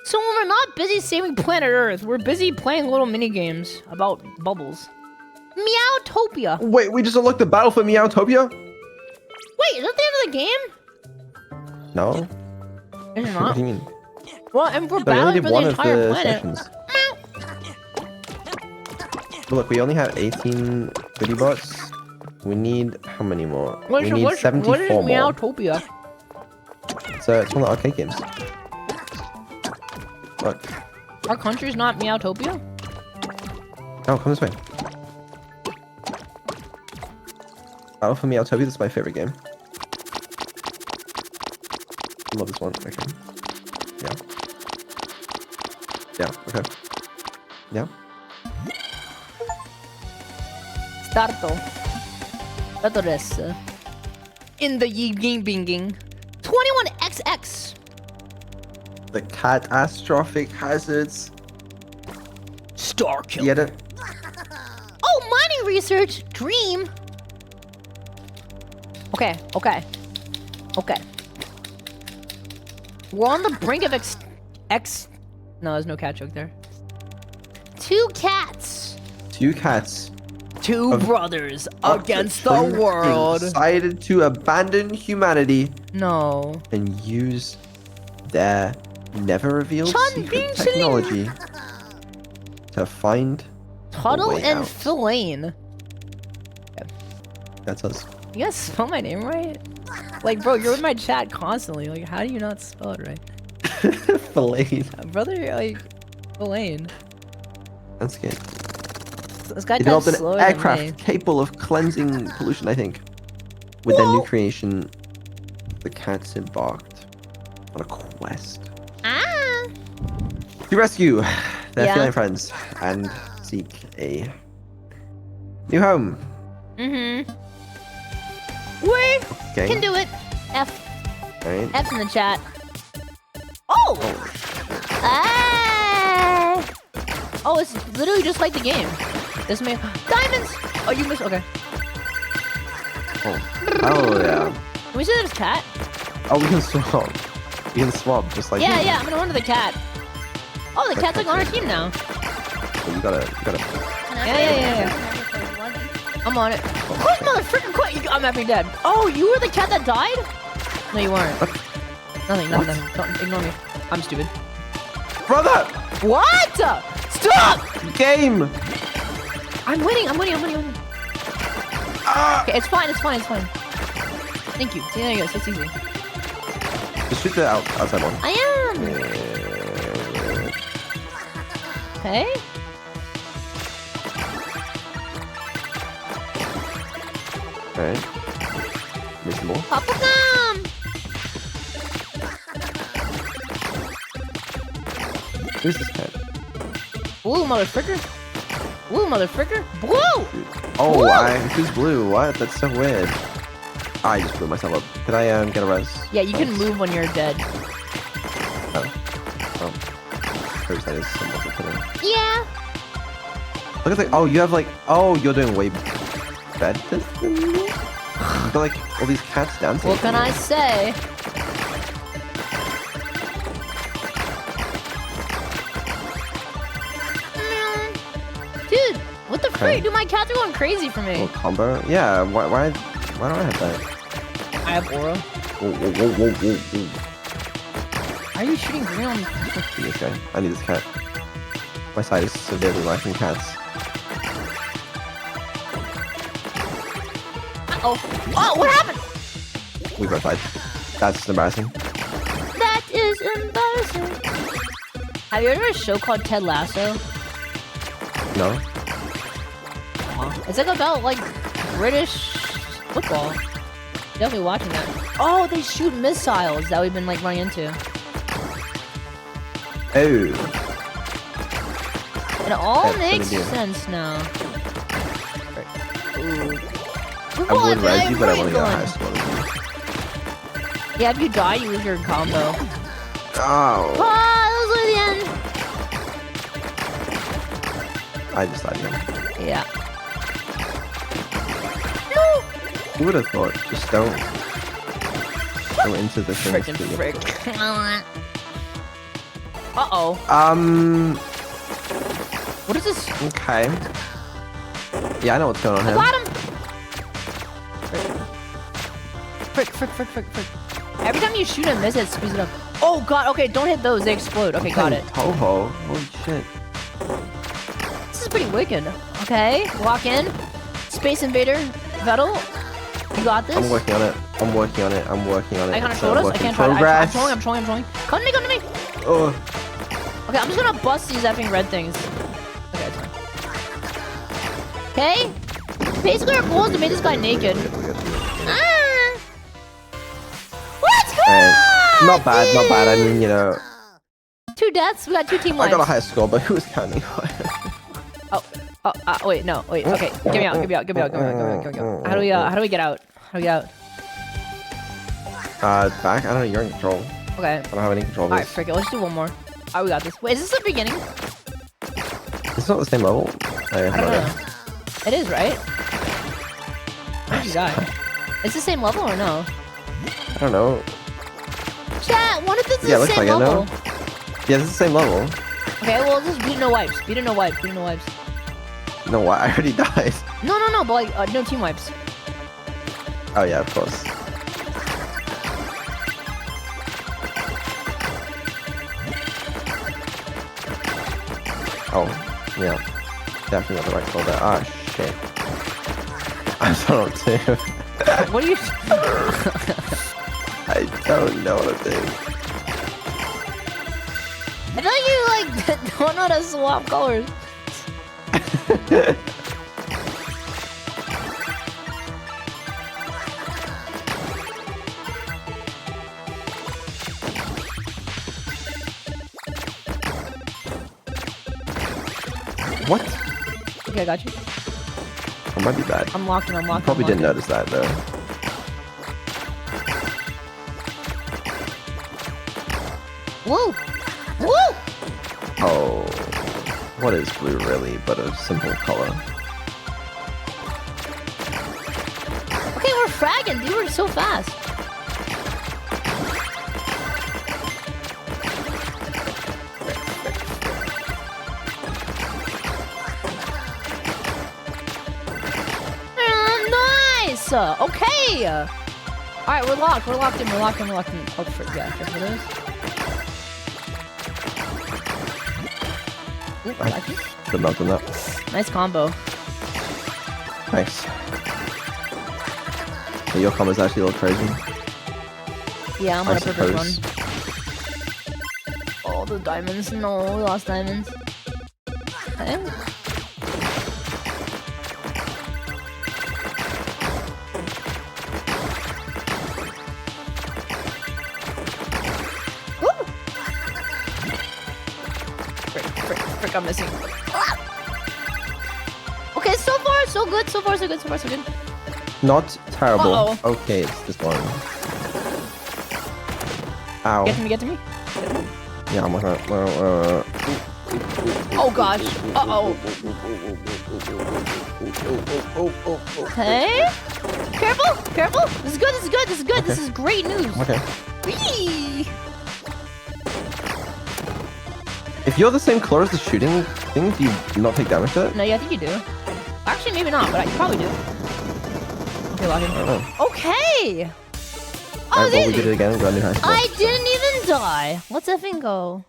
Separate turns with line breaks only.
So when we're not busy saving planet Earth, we're busy playing little mini games about bubbles. Meowtopia.
Wait, we just unlocked the battle for Meowtopia?
Wait, is that the end of the game?
No.
Is it
What
not?
do you mean?
Well, and we're
No, we only
battling
did
for the
one of
entire
the
planet.
sessions. But look, we only have 18 goodie bots. We need how many more? We need 74
what is
more.
Meowtopia?
So it's one of the arcade games. Look.
Our country's not Meowtopia?
Oh, come this way. Battle for Meowtopia, this is my favorite game. I love this one. Okay. Yeah. Yeah, okay. Yeah.
Starto. Address. In the game binging. 21XX.
The catastrophic hazards.
Star kill.
Get it?
Oh, mining research. Dream. Okay. We're on the brink of No, there's no cat joke there. Two cats.
Two cats.
Two brothers against the world.
Decided to abandon humanity
No.
and use their never revealed
Chun
secret
Bing
technology to find
Vedal
way
and
out.
Filian.
That's us.
You guys spell my name right? Like, bro, you're in my chat constantly. Like, how do you not spell it right?
Fillet.
Brother, like, Filian.
That's good.
This guy
They
types
developed an
slower than me.
aircraft capable of cleansing pollution, I think. With their new creation, the cats embarked on a quest
Ah!
to rescue their
Yeah.
feline friends and seek a new home.
Mm-hmm. We
Okay.
can do it. F.
Right.
F's in the chat. Oh! Ah! Oh, it's literally just like the game. This may diamonds. Oh, you missed. Okay.
Oh yeah.
Can we say there's cat?
Oh, we can swap. We can swap just like.
Yeah, I'm gonna run to the cat. Oh, the cat's like on our team now.
Oh, you gotta.
Yeah. I'm on it. Quick, motherfucker, quick! I'm effing dead. Oh, you were the cat that died? No, you weren't.
What?
Nothing. Don't ignore me. I'm stupid.
Brother!
What? Stop!
Game!
I'm winning.
Ah!
Okay, it's fine. Thank you. See, there you go. So it's easy.
Just shoot the outside one.
I am. Okay.
Alright. Reasonable.
POPUCOM!
Who's this cat?
Blue, motherfucker. Blue!
Oh,
Blue!
who's blue? What? That's so weird. I just blew myself up. Could I get a res?
Yeah, you can move when you're dead.
Oh. Suppose that is somewhat repetitive.
Yeah.
Look at the. Oh, you have like. Oh, you're doing way better than me. You've got like all these cats dancing.
What can I say? Dude, what the freak? Dude, my cats are going crazy for me.
Little combo. Yeah. Why don't I have that?
I have aura.
Whoa.
Why are you shooting green on me?
Give me this guy. I need this cat. My side is severely lacking cats.
Uh-oh. Oh, what happened?
We both died. That's embarrassing.
That is embarrassing. Have you ever heard of a show called Ted Lasso?
No.
It's like about like British football. Definitely watching that. Oh, they shoot missiles that we've been like running into.
Oh.
It all
That's
makes
what I do.
sense now. Ooh.
I would res you, but I want to get a high score.
Yeah, if you die, you lose your combo.
Oh.
Oh, that was the
I just died again.
end. Yeah.
Who would have thought? Just don't go into the things.
Frickin' frick. Uh-oh. What is this?
Okay. Yeah, I know what's going on
I
here.
got him! Frick. Every time you shoot and miss it, speeds it up. Oh god, okay, don't hit those, they explode. Okay, got it.
Toho. Holy shit.
This is pretty wicked. Okay, walk in. Space Invader. Vedal, you got this?
I'm working on it.
I can't
It's
control us. I
work in
can't try.
progress.
I'm trolling. Come to me.
Oh.
Okay, I'm just gonna bust these effing red things. Okay, it's fine. Okay? Basically, our goal is to make this guy naked. Ah! Let's go!
Not bad. I mean, you know.
2 deaths. We got 2 team
I
lives.
got a high score, but who was counting?
Wait, no, wait. Okay, get me out. How do we get out?
Back? I don't know, you're in control.
Okay.
I don't have any control of
Alright,
this.
frick it. Let's do one more. Alright, we got this. Wait, is this the beginning?
It's not the same level.
I don't know. It is, right? Where'd you die? Is it the same level or no?
I don't know.
Chat, what if this is
Yeah,
the
looks
same
like it,
level?
no? Yeah, this is the same level.
Okay, well, just beat it no wipes.
No, why? I already died.
No, but like, no team wipes.
Oh yeah, of course. Oh, yeah. Definitely not the right call there. Ah, shit. I'm so too.
What are you...
I don't know what I'm doing.
I feel like you, like, don't know how to swap colors.
What?
Okay, I got you.
I might be bad.
I'm locked in.
Probably didn't notice that though.
Woo!
Oh, what is blue really but a simple color?
Okay, we're fragging, dude. We're so fast. Nice! Okay! Alright, we're locked in. Oh, frick, yeah, careful with those. Ooh, I like it.
Good luck on that.
Nice combo.
Nice. So your combo's actually a little crazy.
Yeah, I'm on
I
a perfect run.
suppose.
Oh, the diamonds. No, we lost diamonds. Okay. Frick, I'm missing. Ah! Okay, so far so good.
Not terrible.
Uh-oh.
Okay, it's this one. Ow.
Get to me.
Yeah, I'm gonna.
Oh gosh. Uh-oh. Hey? Careful. This is good.
Okay.
This is great news.
Okay.
Whee!
If you're the same color as the shooting thing, do you not take damage to it?
No, yeah, I think you do. Actually, maybe not, but you probably do. Okay, lock
I
in.
don't know.
Okay! Oh,
Alright, well, we
dude,
did it again. We got a new high score.
I didn't even die. Let's effing go.